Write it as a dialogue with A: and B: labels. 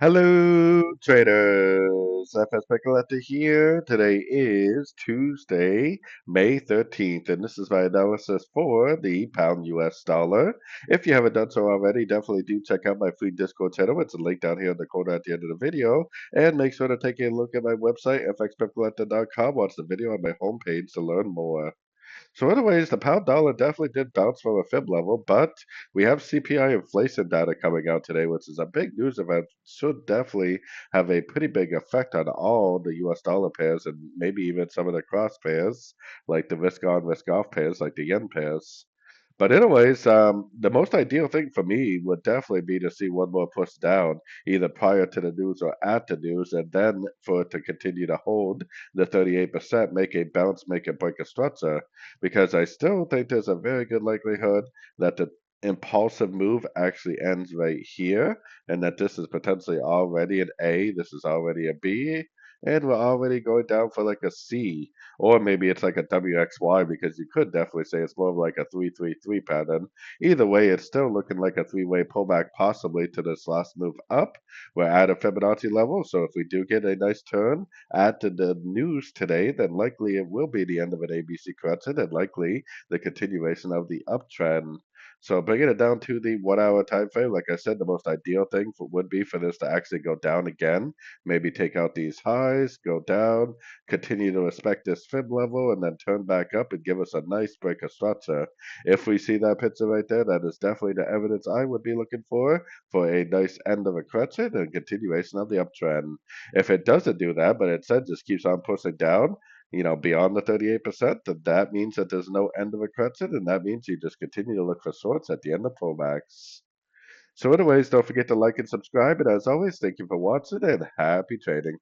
A: Hello, traders. FX Pip Collector here. Today is Tuesday, May 13th, and this is my analysis for the pound US dollar. If you haven't done so already, definitely do check out my free Discord channel. It's a link down here in the corner at the end of the video. And make sure to take a look at my website, fxpipcollector.com. Watch the video on my homepage to learn more. So anyways, the pound dollar definitely did bounce from a fib level, but we have CPI inflation data coming out today, which is a big news event. Should definitely have a pretty big effect on all the US dollar pairs and maybe even some of the cross pairs, like the risk on, risk off pairs, like the yen pairs. But anyways, the most ideal thing for me would definitely be to see one more push down, either prior to the news or at the news, and then for it to continue to hold the 38%, make a bounce, make a break a structure, because I still think there's a very good likelihood that the impulsive move actually ends right here, and that this is potentially already an A, this is already a B, and we're already going down for like a C. Or maybe it's like a WXY because you could definitely say it's more of like a 333 pattern. Either way, it's still looking like a three-way pullback possibly to this last move up. We're at a Fibonacci level, so if we do get a nice turn at the news today, then likely it will be the end of an ABC correction and likely the continuation of the uptrend. So bringing it down to the 1 hour time frame, like I said, the most ideal thing would be for this to actually go down again, maybe take out these highs, go down, continue to respect this fib level, and then turn back up and give us a nice break of structure. If we see that picture right there, that is definitely the evidence I would be looking for a nice end of a correction and continuation of the uptrend. If it doesn't do that, but instead just keeps on pushing down, beyond the 38%, then that means that there's no end of a correction, and that means you just continue to look for shorts at the end of pullbacks. So anyways, don't forget to like and subscribe, and as always, thank you for watching and happy trading.